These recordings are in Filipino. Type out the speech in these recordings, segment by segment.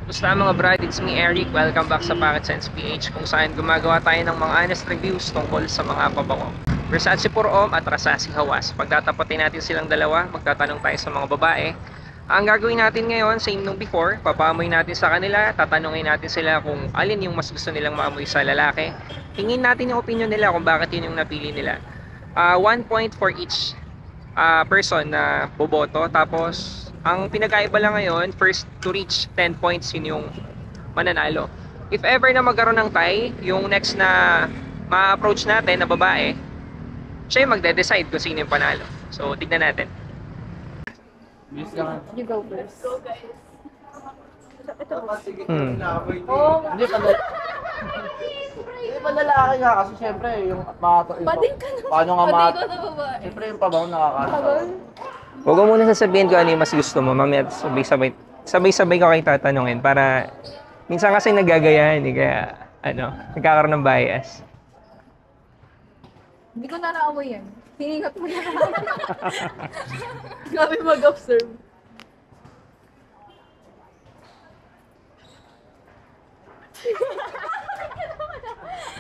Basta mga brad, it's me Eric. Welcome back sa Pocket Sense PH kung saan gumagawa tayo ng mga honest reviews tungkol sa mga pabango. Versace Pur Homme at Rasasi Hawas. Pagtatapatin natin silang dalawa, magtatanong tayo sa mga babae. Ang gagawin natin ngayon, same nung before, papamoy natin sa kanila, tatanungin natin sila kung alin yung mas gusto nilang maamoy sa lalaki. Tingin natin yung opinion nila kung bakit yun yung napili nila. 1 point for each person na boboto. Tapos ang pinagkaiba lang ngayon, first to reach 10 points yun yung mananalo. If ever na magkaroon ng tie, yung next na ma-approach natin na babae, siya yung magde-decide kung sino yung panalo. So tignan natin. You go first. Go guys. Hindi pa lalaki nga kasi syempre yung Bading ka na. paano nga Bading ko na babae. Syempre yung pabaw nakakatawa. Tagal. Huwag mo muna sasabihin kung ano yung mas gusto mo. Mamaya sabay-sabay ko kayo tatanungin para minsan kasi nagagayahan eh, kaya nagkakaroon ng bias. Hindi ko na naamoy yan. Hiningat mo na. Grabe mag-observe.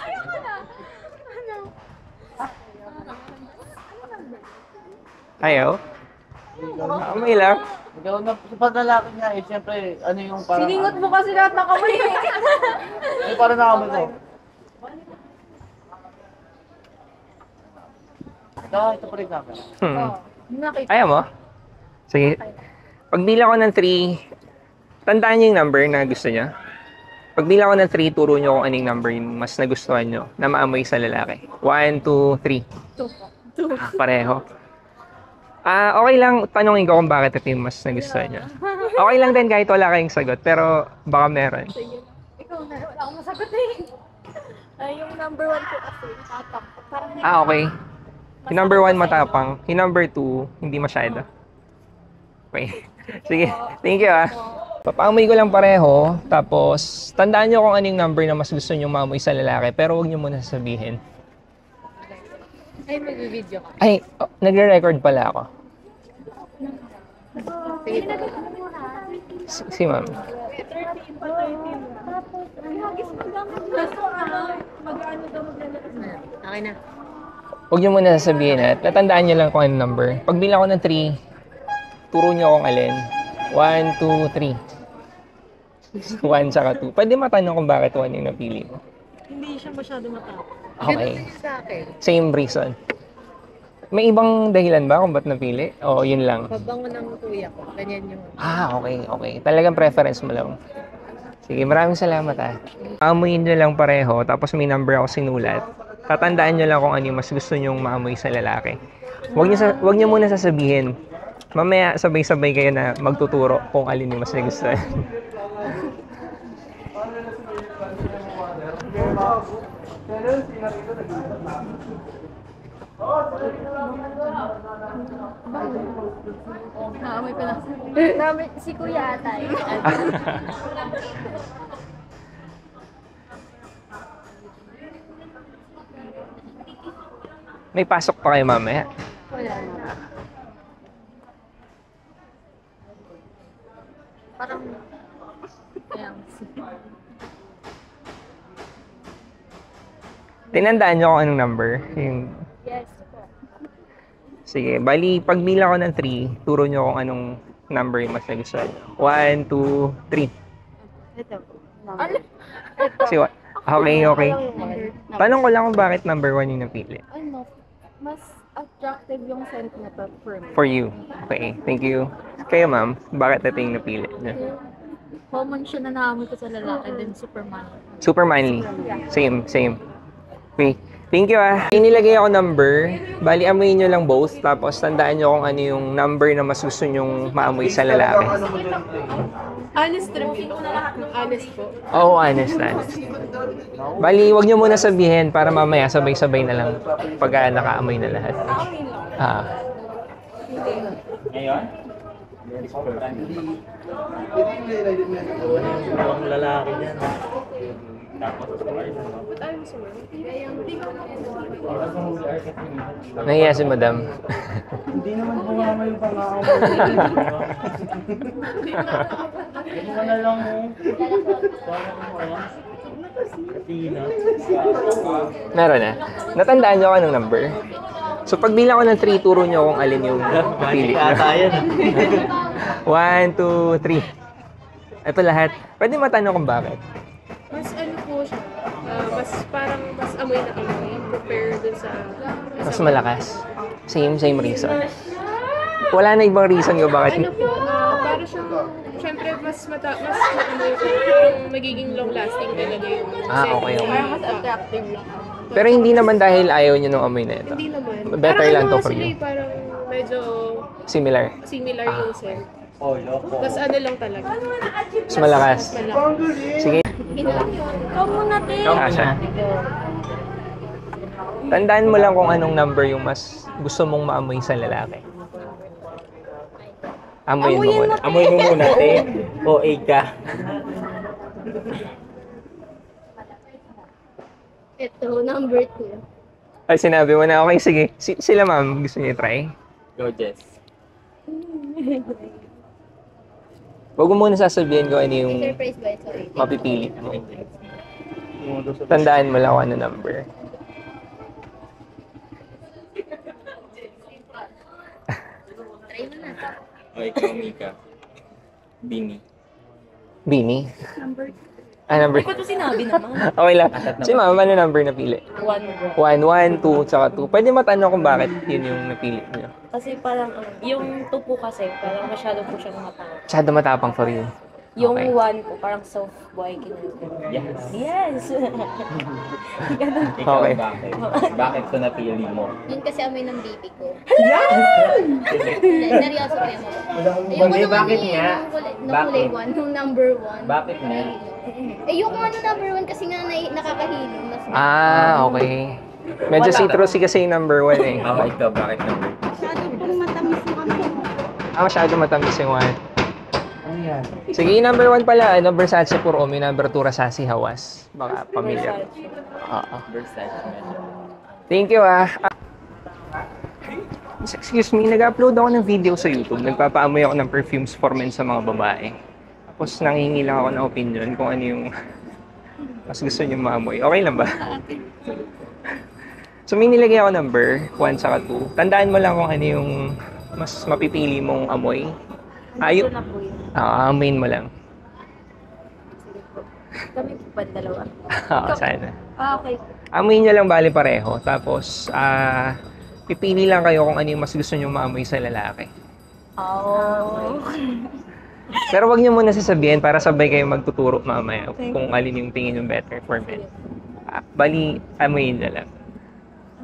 Ayoko na. Ano? Ayaw? May lang. Ikaw na, sa panlalaki nga eh, syempre, ano yung parang... Siningot mo kasi lahat ng kamay eh. Ano parang nakamoy ko? Ito pa rin namin. Oh, nakita. Ayaw mo? Sige. Pagbila ko ng 3, tandaan niyo yung number na gusto niya. Pagbila ko ng 3, turo niyo kung anong number yung mas nagustuhan niyo na maamoy sa lalaki. 1, 2, 3. Pareho. Okay lang, tanongin ko kung bakit ito yung mas nagustuhan niya. Okay lang din kahit wala kayong sagot, pero baka meron. Sige. Ikaw na. Wala akong masagot eh. Yung number 1 ko kasi, tatak. Parang Okay. Yung number 1 matapang, yung number 2 hindi masyado. Okay. Sige, thank you Papaamoy ko lang pareho, tapos tandaan nyo kung anong number na mas gusto nyo maamoy sa lalaki, pero huwag nyo muna sasabihin. ay, mag-video ka. Ay, nagre-record pala ako. Sige. Si ma'am. 13 pa 13. Tapos, hagis mo lang. Mag-ano daw maglalabas na. Okay na. Huwag nyo muna sasabihin at natandaan nyo lang kung anong number. Pag bilang ko ng 3, turo nyo kung alin. 1, 2, 3. 1 tsaka 2. Pwede matanong kung bakit 1 yung napili mo. Hindi siya masyado matapos. Okay. Sa akin. Same reason. May ibang dahilan ba kung ba't napili? O yun lang? Pabango ng kuya ko. Ganyan yung... Okay. Talagang preference mo lang. Sige, maraming salamat Amuyin nyo lang pareho, tapos may number ako sinulat. Tatandaan nyo lang kung ano yung mas gusto nyong maamoy sa lalaki. Huwag nyo muna sasabihin. Mamaya sabay-sabay kayo na magtuturo kung alin yung mas nagustuhan. Naamoy ko lang. Naamoy si kuya ata eh. May pasok pa kayo mamaya. Wala na. Parang... Ayan. Tinandaan nyo kung anong number. Yes po. Sige, bali, pagbila ko ng 3, turo nyo kung anong number yung mas nagustuhan. 1, 2, 3. Ito. Ano? Okay. Tanong ko lang kung bakit number 1 yung napili. Ano? Mas attractive yung scent na to for me. For you. Okay, thank you. Kayo ma'am, bakit ito yung napili niyo? Common siya na naamoy ko sa lalaki, then Superman. Super manly. Same. Okay, thank you Inilagay ako number. Bali, amoyin nyo lang both. Tapos tandaan nyo kung ano yung number na mas gusto nyong maamoy sa lalaki. Honest review na lahat ng honest po. Oo, honest. Bali, wag nyo muna sabihin para mamaya sabay-sabay na lang pag nakaamoy na lahat. Ngayon? Ang lalaki niya. Tapos, Nahiya si madam. hindi naman bumama yung pangalan. Ano ka na lang mo? Katina. Meron na. Natandaan nyo anong number? So pag bilang ko ng 3, turo nyo kung alin yung pili. Magic ata yan. 1, 2, 3. Ito lahat. Pwede matanong kung bakit. Mas ano po siya, mas parang mas amoy na amoy compare dun sa... Mas malakas. Same reason. Wala na ibang reason ko bakit. Ano po, para siyang, syempre mas maamoy po, parang magiging long lasting talaga yung Okay. Parang mas attractive lang. Pero hindi naman dahil ayaw nyo ng amoy na ito. Hindi naman. Better Parang lang ano to nga for sila you. eh, Parang medyo Similar. similar yung scent. Oh, loko. Mas ano lang talaga. Mas malakas. Malakas. Sige. Ikaw muna, te. Kasha. Tandaan mo lang kung anong number yung mas gusto mong maamoy sa lalaki. Amoyin mo muna. Amoy mo muna, te. O, ka. Ito, number 2. Ay, sinabi mo na. Okay, sige. Sila ma'am, gusto niyo try? Go, Jess. Huwag mo muna sasabihin ko ano yung Surprise ba ito? mapipili mo. Tandaan mo lang kung ano number. Try mo na. O, ikaw, Mika. Bini. Bini? Number Number. Ito sinabi naman. Okay lang. Si ma'am, ano number napili? 1. 1, 1, 2, tsaka 2. Pwede matanong kung bakit yun yung napili niyo. Kasi parang, yung 2 po kasi, parang masyado po siyang matapang. Masyado matapang for you. Yung Okay. 1 po, parang soft boy, kinagano. Yes. Yes! Ganun. Ikaw, Okay. bakit? Bakit ko napili mo? Yun kasi amoy ng baby ko. Yan! Seryoso ko yun. Hindi, bakit nga? Nung Bakit? kulay 1, nung number 1. Bakit nga? Yung ano number 1 kasi nga nakakahilo. Mas Okay. Medyo citrusy kasi yung number 1 eh. Ako, ikaw, bakit number? masyado pong matamis yung ano. Masyado matamis yung 1. Ano yan? Sige, yung number 1 pala, Versace Pur Homme, yung number 2, Rasasi Hawas. Baka pamilya. Oo. Versace medyo. Thank you Excuse me, nag-upload ako ng video sa YouTube. Nagpapaamoy ako ng perfumes for men sa mga babae. Tapos nangingi lang ako ng opinion kung ano yung mas gusto niyo maamoy. Okay lang ba? So may nilagay ako number 1 saka 2. Tandaan mo lang kung ano yung mas mapipili mong amoy. Ito na po yun. Amoyin mo lang. Kami po ba dalawa? Sana. Okay. Amoyin nyo lang bali pareho. Tapos, pipili lang kayo kung ano yung mas gusto nyo maamoy sa lalaki. Oh. Pero wag nyo muna sasabihin para sabay kayo magtuturo mamaya kung alin yung tingin yung better for men. Bali, amoyin na lang.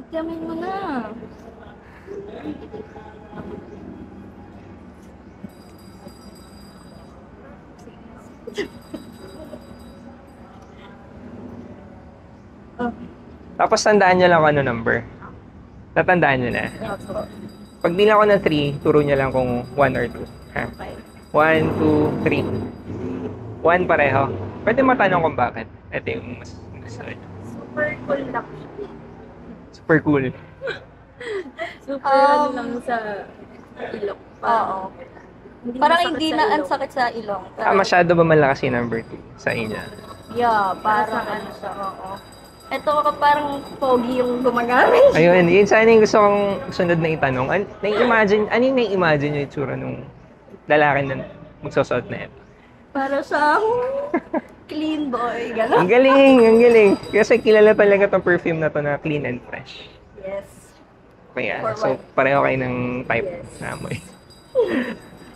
Tiyamin mo na. Tapos tandaan nyo lang kung ano number. Tatandaan nyo na. Pag bilang ko ng 3, turo nyo lang kung 1 or 2. Ha? 1, 2, 3. 1 pareho. Pwede matanong kung bakit. Ito yung mas gusto nyo. Super cool lang. Super cool. Super ano lang sa ilong. Oo. Parang hindi na ang sakit sa ilong. Masyado ba malakas yung number 2 sa inyo? Yeah, parang ano siya. Oo. Ito parang pogi yung gumagamit. Ayun, yun sana yung gusto kong sunod na itanong. Ano yung nai-imagine yung itsura nung lalaki na magsusot na ito? Para siyang clean boy, gano'n. Ang galing. Kasi kilala talaga tong perfume na to na clean and fresh. Yes. Kaya, For so what? pareho kayo ng type Yes. na amoy.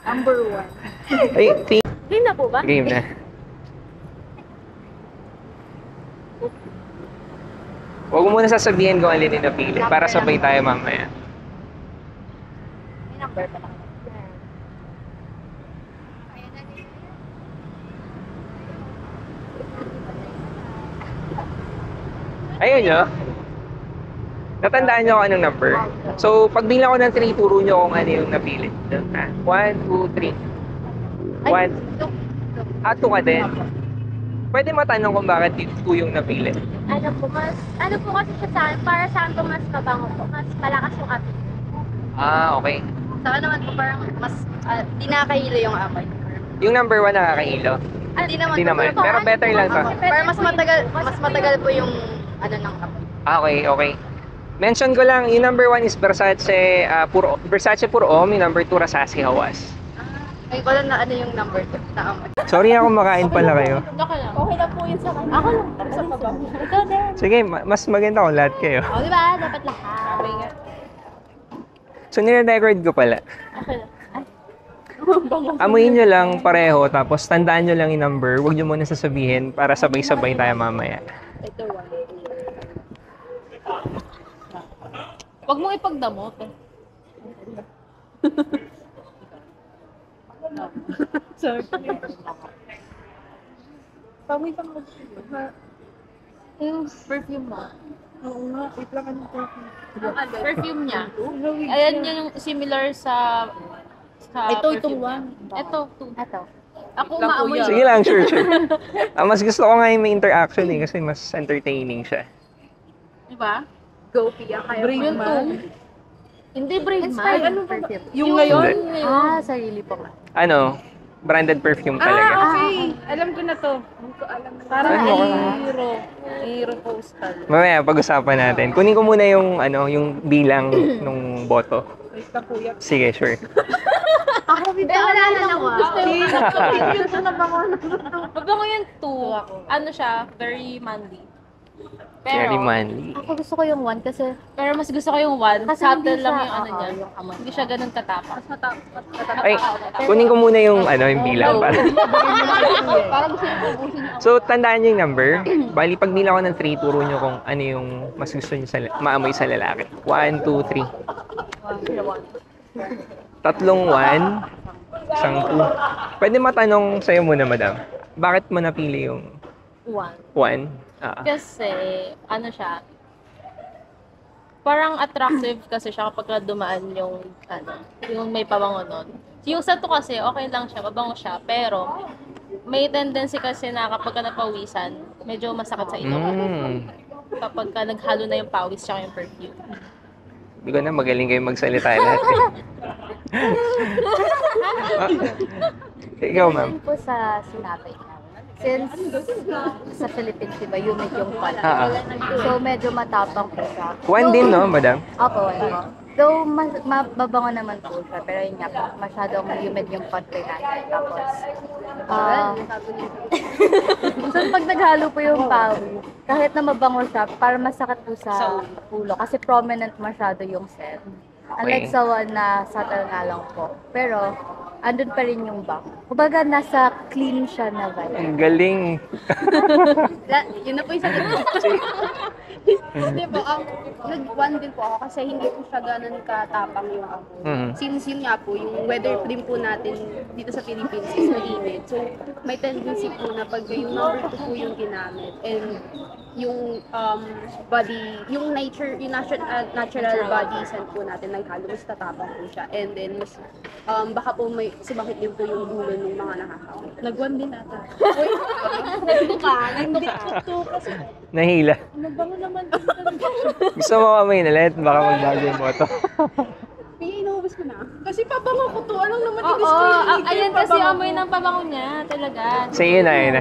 Number 1. Ay, Clean na po ba? game na. Huwag mo muna sasabihin kung alin yung napili para sabay tayo mamaya. May number pa lang. Ayun nyo. Natandaan nyo kung anong number. So, pag bilang ko ng 3, turo nyo kung ano yung napili. 1, 2, 3. 1. 2 ka din. Pwede matanong kung bakit 2 yung napili. Ano po kasi siya sa akin, para sa akin po mas mabango po, mas malakas yung amoy. Okay. Sa akin naman po parang mas di nakahilo yung amoy. Yung number 1 nakakahilo. Hindi naman. Hindi naman. Pero better lang to. Pero mas matagal po yung ano ng amoy. Okay. Mention ko lang, yung number 1 is Versace Pur Homme, yung number 2 Rasace Hawas. Ay, ko lang na ano yung number ko na amoy. Sorry ako makain pala kayo. Okay lang po yun sa kanya. Ako lang. Sa pabango. Ikaw din. Sige, mas maganda kung lahat kayo. O, diba? Dapat lahat. Okay nga. So, nire-record ko pala. Okay lang. Amuin nyo lang pareho, tapos tandaan nyo lang yung number. Huwag nyo muna sasabihin para sabay-sabay tayo mamaya. Ito, 1. Huwag mong ipagdamot. Sorry. Pamoy pang yung perfume mo. Oo nga, wait lang anong perfume. Perfume niya. Ayan yung similar sa ito, itong one. Ito. Ako maamoy. Sige lang, sure. Mas gusto ko nga yung may interaction kasi mas entertaining siya. Diba? Go, Pia. Kaya Brave mo. man. Hindi brave man. Ano perfume? Yung ngayon? Hindi. Sarili po. Ano? Branded perfume talaga. Okay. Alam ko na to. Parang Saan mo ka? Aero Postal. Mamaya, pag-usapan natin. Kunin ko muna yung, yung bilang nung boto. Wait ka, kuya. Sige, sure. Pero wala na lang gusto Yun na nabango. Mabango yung 2. Ano siya, very manly. Very manly. Ako gusto ko yung one kasi Pero mas gusto ko yung 1. Kasi Subtle hindi lang siya- yung ano niya. yung amoy Hindi siya ganun katapang. Ay, kunin ko muna yung, yung bilang. parang gusto yung ubusin yung So, tandaan niyo yung number. Bali, pag bilang ko ng 3, turo niyo kung ano yung mas gusto niyo maamoy sa lalaki. 1, 2, 3. Tatlong 1, isang 2. Pwede matanong sa'yo muna, madam. Bakit mo napili yung 1. 1? Kasi, ano siya, parang attractive kasi siya kapag dumaan yung may pabango nun. Yung sa 2 kasi, okay lang siya, mabango siya, pero may tendency kasi na kapag napawisan, medyo masakit sa ilong. Kapag naghalo na yung pawis tsaka yung perfume. Hindi ko na magaling kayo magsalita lahat. Ikaw, ma'am. po sa sinabi niya. Since sa Philippines, diba, humid yung pot. So, medyo matapang po siya. 1 din, no, madam? Opo, ano. Though, mababango naman po siya, pero yun nga po, masyadong humid yung pot po natin. Tapos, so pag naghalo po yung pawis, kahit na mabango siya, para masakit po sa ulo. Kasi prominent masyado yung scent. Unlike sa one na subtle nga lang po. Pero, andun pa rin yung bang. Kumbaga, nasa clean siya na vibe. Ang galing. Yun na po yung sagot ko. Hindi po, nag-1 din po ako kasi hindi po siya ganun katapang yung amoy. Since yun nga po, yung weather din po natin dito sa Philippines is mainit. So, may tendency po na pag yung number 2 po yung ginamit and yung body, yung natural body scent po natin naghalo, mas tatapang po siya. And then, mas, baka po may sumakit din po yung ulo ng mga nakakawin. Nag-1 din ata. Uy, nagduka kasi Nahila. nabango naman. Gusto mo kamay na lahat? Baka magbago yung boto. Pia, inuubos ko na. Kasi pabango ko to. Anong naman Oo, i-discriminate ayan yung kasi pabango amoy ko? ng pabango niya, talaga. Sige, yun na.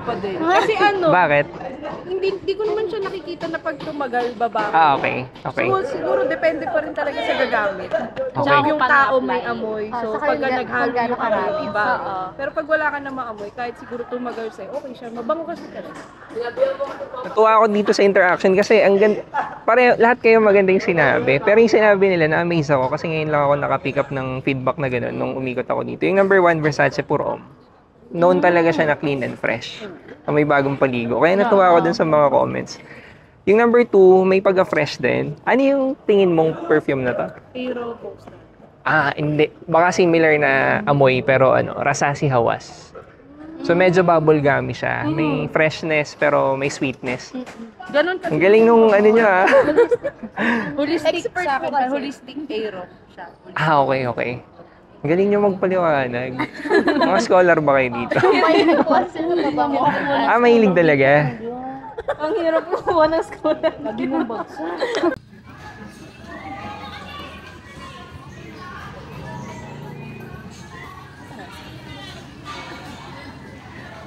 Kasi ano, Bakit? hindi ko naman siya nakikita na pag tumagal, babango. Okay. Okay. So, siguro depende pa rin talaga sa gagamit. Okay. Yung tao may amoy. So, saka pagka yung naghalo kung gaano yung amoy, karami. iba. Oo. Pero pag wala ka na maamoy, kahit siguro tumagal sa'yo, okay siya. Mabango kasi talaga. Natuwa ako dito sa interaction kasi ang ganda. Lahat kayo maganda yung sinabi. Pero yung sinabi nila, na-amaze ako kasi ngayon lang ako nakapick up ng feedback na gano'n nung umikot ako dito. Yung number 1, Versace Pur Homme. Known talaga siya na clean and fresh. Na may bagong paligo. Kaya natuwa ako dun sa mga comments. Yung number 2, may pagka-fresh din. Ano yung tingin mong perfume na to? Aero Postal. Hindi. Baka similar na amoy pero Rasace Hawas. So medyo bubblegummy siya. May freshness pero may sweetness. Ganon kasi. Ang galing nung nyo Holistic sa akin. Holistic Aero siya. Okay. Ang galing nyo magpaliwanag. Mga scholar ba kayo dito? Mahilig talaga. Ang hirap kumuha ng school. Lagi mong bagsak.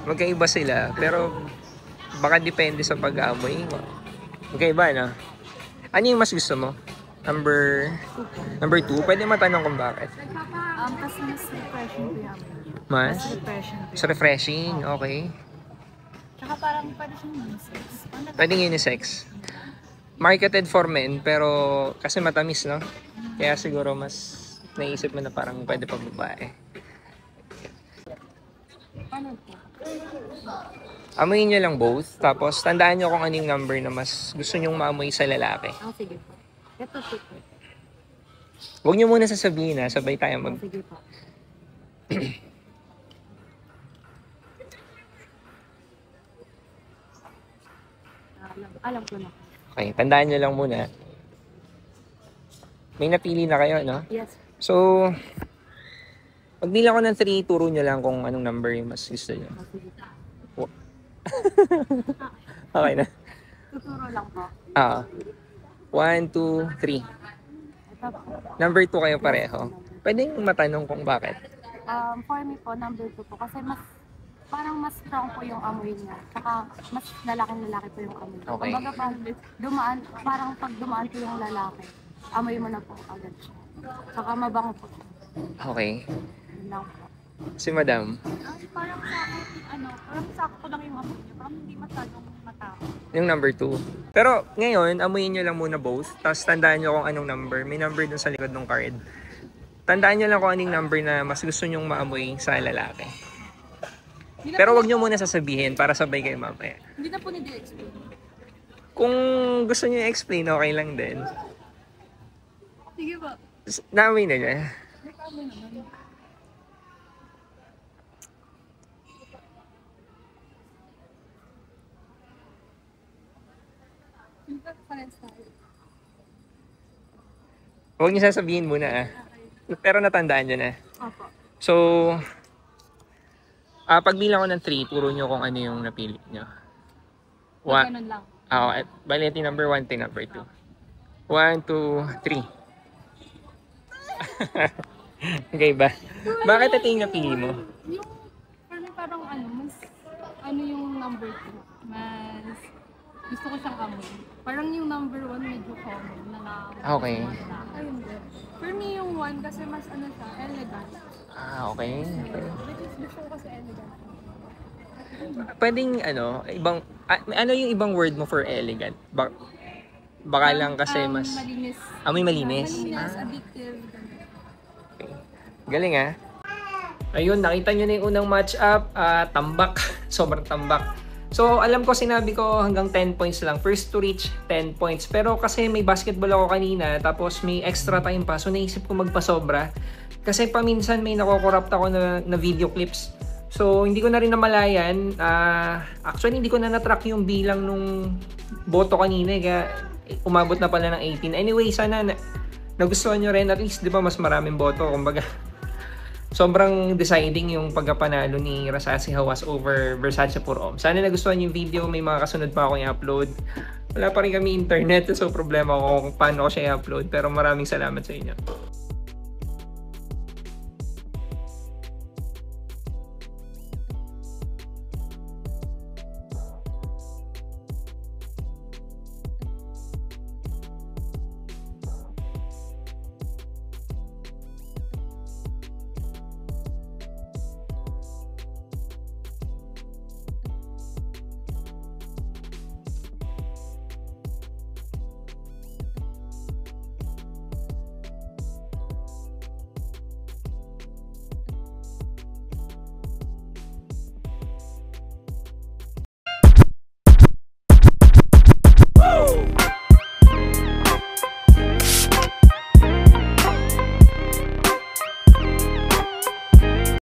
magkaiba sila, pero baka depende sa pag-aamoy. Magkaiba, no? Ano yung mas gusto mo? Number 2? Pwede matanong kung bakit. Kasi mas refreshing po yung amoy. Mas? Refreshing po. Mas refreshing, okay. Tsaka parang pwede siyang unisex. Pwedeng unisex. Marketed for men, pero kasi matamis, no? Kaya siguro mas naisip mo na parang pwede pa babae. Amoyin nyo lang both, tapos tandaan nyo kung anong number na mas gusto nyong maamoy sa lalaki. Sige po. Ito po. Huwag nyo muna sasabihin, ha? Sabay tayo mag... Sige po. Alam ko na. Okay, tandaan nyo lang muna. May napili na kayo, no? Yes. So, pagbilang ko ng 3, turo nyo lang kung anong number yung mas gusto nyo. Okay na. Tuturo lang po. 1, 2, 3. Ito po. Number 2 kayo pareho. Pwedeng matanong kung bakit. For me po, number 2 po. Kasi parang mas strong po yung amoy niya. Saka mas lalaki po yung amoy. Okay. Kumbaga parang pag dumaan po yung lalaki, amoy mo na po agad siya. Saka mabango po. Okay. Yun lang po. Si Madam, Parang sa akin, parang sakto lang yung amoy niya. Parang hindi masyadong matapos. yung number 2. Pero ngayon, amuyin nyo lang muna both. Tapos tandaan nyo kung anong number. May number dun sa likod ng card. Tandaan nyo lang kung anong number na mas gusto nyong maamoy sa lalaki. Pero wag nyo muna sasabihin para sabay kayo mamaya. Hindi na po explain. Kung gusto nyo i-explain, okay lang din. Sige po. Naamoy na niya. Huwag niyo sasabihin muna Pero natandaan niyo na. Opo. So, pagbilang ko ng 3, turo niyo kung ano yung napili niyo. Ganun lang. Bali, ito number 1, ito number 2. 1, 2, 3. Okay ba? Bakit ito yung napili mo? Yung, parang yung number 2, mas gusto ko siyang amoy. Parang yung number 1 medyo common na Okay. Ayun din. For me yung 1 kasi mas siya, elegant. Okay. Which is gusto ko kasi elegant. Pwedeng ibang, ano yung ibang word mo for elegant? Baka lang kasi mas... Malinis. May malinis? Malinis, addictive. Okay. Galing Ayun, nakita nyo na yung unang match-up. Tambak. Sobrang tambak. So, alam ko sinabi ko hanggang 10 points lang. First to reach 10 points. Pero kasi may basketball ako kanina, tapos may extra time pa. So, naisip ko magpasobra. Kasi paminsan may nakokorrupt ako na video clips. So, hindi ko na rin namalayan. Actually, hindi ko na natrack yung bilang nung boto kanina. Kaya umabot na pala ng 18. Anyway, sana nagustuhan nyo rin. At least, di ba, mas maraming boto. Kumbaga, sobrang deciding yung pagkapanalo ni Rasasi Hawas over Versace Purom. Sana nagustuhan yung video. May mga kasunod pa akong i-upload. Wala pa rin kami internet. So, problema ko kung paano ko siya i-upload. Pero maraming salamat sa inyo.